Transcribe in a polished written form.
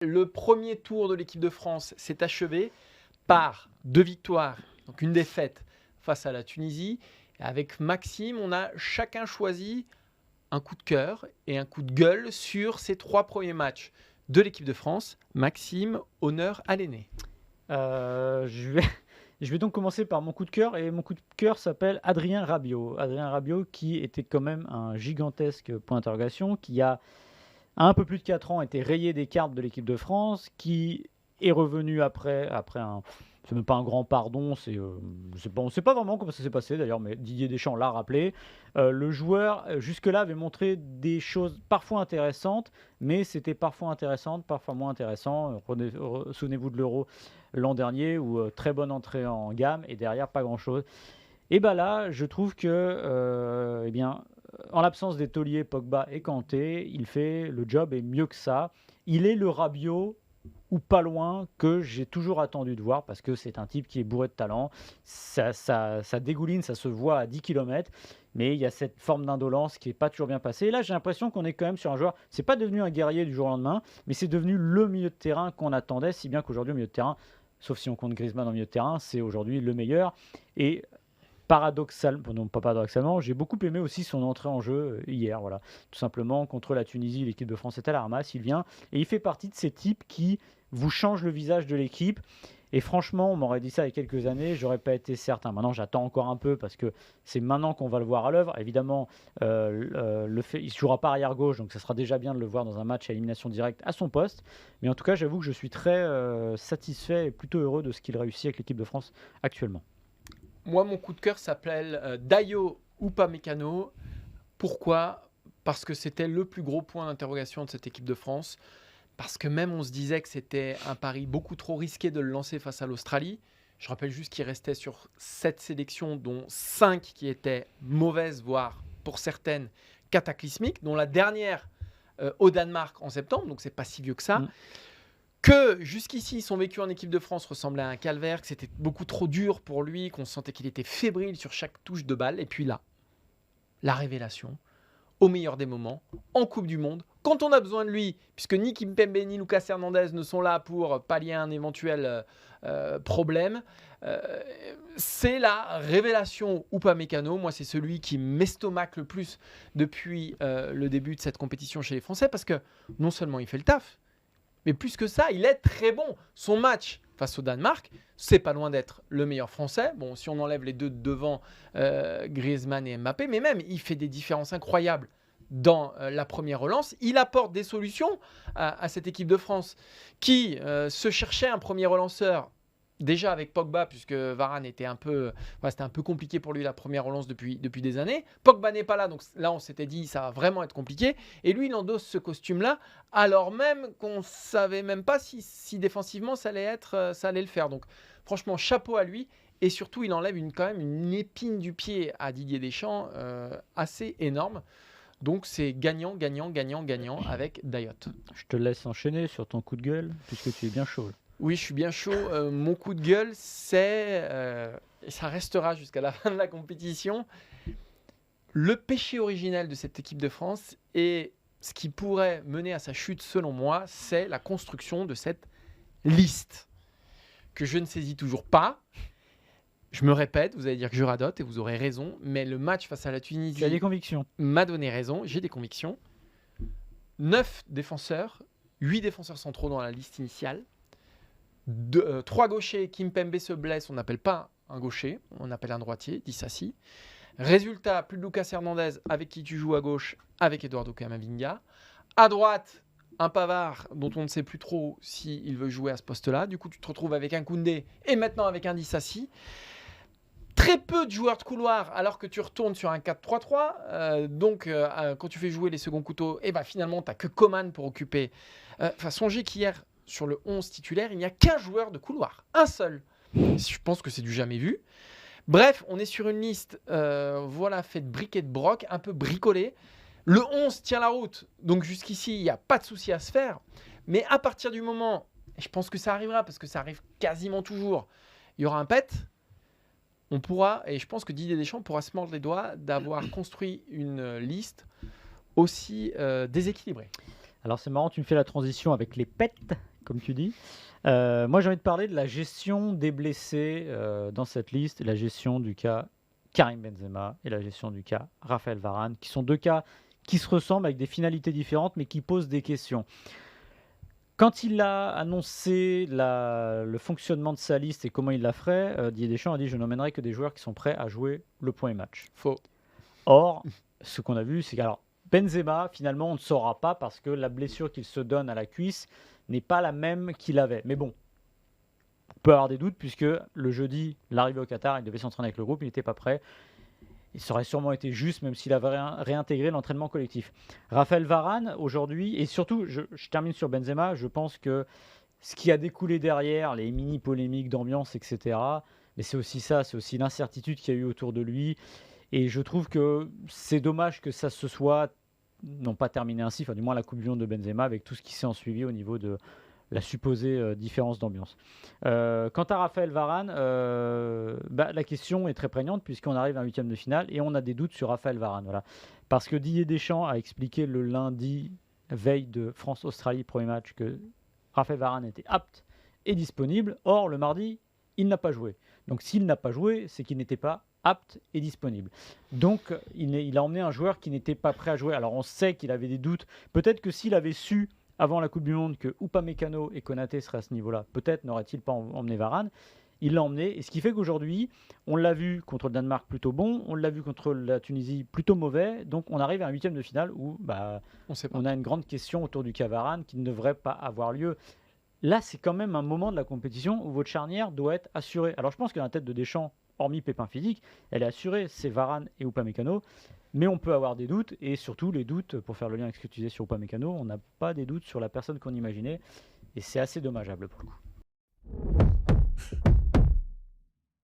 Le premier tour de l'équipe de France s'est achevé par 2 victoires, donc une défaite face à la Tunisie. Et avec Maxime, on a chacun choisi un coup de cœur et un coup de gueule sur ces 3 premiers matchs de l'équipe de France. Maxime, honneur à l'aîné. Je vais, je vais donc commencer par mon coup de cœur, et mon coup de cœur s'appelle Adrien Rabiot. Adrien Rabiot qui était quand même un gigantesque point d'interrogation, qui a un peu plus de 4 ans été rayé des cartes de l'équipe de France, qui est revenu après un... C'est même pas un grand pardon, on ne sait pas vraiment comment ça s'est passé d'ailleurs, mais Didier Deschamps l'a rappelé. Le joueur, jusque-là, avait montré des choses parfois intéressantes, mais c'était parfois intéressant, parfois moins intéressant. Souvenez-vous de l'Euro l'an dernier, où très bonne entrée en gamme, et derrière, pas grand-chose. Et bien là, je trouve que, en l'absence des tauliers Pogba et Kanté, il fait le job et mieux que ça. Il est le Rabiot, ou pas loin, que j'ai toujours attendu de voir, parce que c'est un type qui est bourré de talent. Ça dégouline, ça se voit à 10 km, mais il y a cette forme d'indolence qui n'est pas toujours bien passée. Et là, j'ai l'impression qu'on est quand même sur un joueur, c'est pas devenu un guerrier du jour au lendemain, mais c'est devenu le milieu de terrain qu'on attendait, si bien qu'aujourd'hui, au milieu de terrain, sauf si on compte Griezmann en milieu de terrain, c'est aujourd'hui le meilleur. Et non pas paradoxalement, j'ai beaucoup aimé aussi son entrée en jeu hier. Voilà. Tout simplement, contre la Tunisie, l'équipe de France est à la ramasse, il vient, et il fait partie de ces types qui vous changent le visage de l'équipe. Et franchement, on m'aurait dit ça il y a quelques années, j'aurais pas été certain. Maintenant, j'attends encore un peu, parce que c'est maintenant qu'on va le voir à l'œuvre. Évidemment, il ne jouera pas arrière gauche, donc ça sera déjà bien de le voir dans un match à élimination directe à son poste. Mais en tout cas, j'avoue que je suis très satisfait et plutôt heureux de ce qu'il réussit avec l'équipe de France actuellement. Moi, mon coup de cœur s'appelle Dayo Upamecano. Pourquoi ? Parce que c'était le plus gros point d'interrogation de cette équipe de France. Parce que même on se disait que c'était un pari beaucoup trop risqué de le lancer face à l'Australie. Je rappelle juste qu'il restait sur 7 sélections, dont 5 qui étaient mauvaises, voire pour certaines cataclysmiques, dont la dernière au Danemark en septembre, donc c'est pas si vieux que ça. Que jusqu'ici, son vécu en équipe de France ressemblait à un calvaire, que c'était beaucoup trop dur pour lui, qu'on sentait qu'il était fébrile sur chaque touche de balle. Et puis là, la révélation, au meilleur des moments, en Coupe du Monde, quand on a besoin de lui, puisque ni Kimpembe ni Lucas Hernandez ne sont là pour pallier un éventuel problème, c'est la révélation Upamecano. Moi, c'est celui qui m'estomaque le plus depuis le début de cette compétition chez les Français, parce que non seulement il fait le taf, mais plus que ça, il est très bon. Son match face au Danemark, c'est pas loin d'être le meilleur français. Bon, si on enlève les deux devant, Griezmann et Mbappé, mais même, il fait des différences incroyables dans la première relance. Il apporte des solutions à cette équipe de France qui se cherchait un premier relanceur. Déjà avec Pogba, puisque Varane était c'était un peu compliqué pour lui la première relance depuis des années. Pogba n'est pas là, donc là on s'était dit ça va vraiment être compliqué. Et lui il endosse ce costume-là, alors même qu'on ne savait même pas si défensivement ça allait le faire. Donc franchement chapeau à lui. Et surtout il enlève quand même une épine du pied à Didier Deschamps assez énorme. Donc c'est gagnant, gagnant, gagnant, gagnant avec Dayot. Je te laisse enchaîner sur ton coup de gueule, puisque tu es bien chaud. Oui, je suis bien chaud. Mon coup de gueule, et ça restera jusqu'à la fin de la compétition, le péché originel de cette équipe de France, et ce qui pourrait mener à sa chute selon moi, c'est la construction de cette liste que je ne saisis toujours pas. Je me répète, vous allez dire que je radote et vous aurez raison, mais le match face à la Tunisie Tu as des convictions. m'a donné raison, j'ai des convictions. 9 défenseurs, 8 défenseurs centraux dans la liste initiale. 3 gauchers, Kimpembe se blesse, on n'appelle pas un gaucher, on appelle un droitier, Dissassi. Résultat, plus de Lucas Hernandez, avec qui tu joues à gauche, avec Eduardo Camavinga. À droite, un Pavard dont on ne sait plus trop s'il veut jouer à ce poste-là. Du coup, tu te retrouves avec un Koundé et maintenant avec un Dissassi. Très peu de joueurs de couloir alors que tu retournes sur un 4-3-3. Donc, quand tu fais jouer les seconds couteaux, finalement, tu n'as que Coman pour occuper. Songez qu'hier, sur le 11 titulaire, il n'y a qu'un joueur de couloir. Un seul. Je pense que c'est du jamais vu. Bref, on est sur une liste faite de briques et de broc, un peu bricolée. Le 11 tient la route. Donc jusqu'ici, il n'y a pas de souci à se faire. Mais à partir du moment, et je pense que ça arrivera, parce que ça arrive quasiment toujours, il y aura un pet. On pourra, et je pense que Didier Deschamps pourra se mordre les doigts d'avoir construit une liste aussi déséquilibrée. Alors c'est marrant, tu me fais la transition avec les pets, comme tu dis. Moi j'ai envie de parler de la gestion des blessés dans cette liste, la gestion du cas Karim Benzema et la gestion du cas Raphaël Varane, qui sont deux cas qui se ressemblent avec des finalités différentes mais qui posent des questions. Quand il a annoncé le fonctionnement de sa liste et comment il la ferait, Didier Deschamps a dit « Je n'emmènerai que des joueurs qui sont prêts à jouer le premier match ». Faux. Or, ce qu'on a vu, c'est qu'alors Benzema, finalement, on ne saura pas parce que la blessure qu'il se donne à la cuisse n'est pas la même qu'il avait. Mais bon, on peut avoir des doutes puisque le jeudi, l'arrivée au Qatar, il devait s'entraîner avec le groupe, il n'était pas prêt. Ça aurait sûrement été juste, même s'il avait réintégré l'entraînement collectif. Raphaël Varane, aujourd'hui, et surtout, je termine sur Benzema, je pense que ce qui a découlé derrière, les mini-polémiques d'ambiance, etc., mais c'est aussi ça, c'est aussi l'incertitude qu'il y a eu autour de lui. Et je trouve que c'est dommage que ça se soit, non pas terminé ainsi, enfin du moins la Coupe du Monde de Benzema, avec tout ce qui s'est ensuivi au niveau de la supposée différence d'ambiance. Quant à Raphaël Varane, la question est très prégnante puisqu'on arrive à un huitième de finale et on a des doutes sur Raphaël Varane. Voilà. Parce que Didier Deschamps a expliqué le lundi, veille de France-Australie, premier match, que Raphaël Varane était apte et disponible. Or, le mardi, il n'a pas joué. Donc s'il n'a pas joué, c'est qu'il n'était pas apte et disponible. Donc il a emmené un joueur qui n'était pas prêt à jouer. Alors on sait qu'il avait des doutes. Peut-être que s'il avait su avant la Coupe du Monde que Upamecano et Konaté seraient à ce niveau-là, peut-être n'aurait-il pas emmené Varane. Il l'a emmené, et ce qui fait qu'aujourd'hui, on l'a vu contre le Danemark plutôt bon, on l'a vu contre la Tunisie plutôt mauvais, donc on arrive à un huitième de finale où on a une grande question autour du cas Varane qui ne devrait pas avoir lieu. Là, c'est quand même un moment de la compétition où votre charnière doit être assurée. Alors je pense que la tête de Deschamps, hormis pépin physique, elle est assurée, c'est Varane et Upamecano. Mais on peut avoir des doutes, et surtout les doutes, pour faire le lien avec ce que tu disais sur Upamecano, on n'a pas des doutes sur la personne qu'on imaginait, et c'est assez dommageable pour le coup.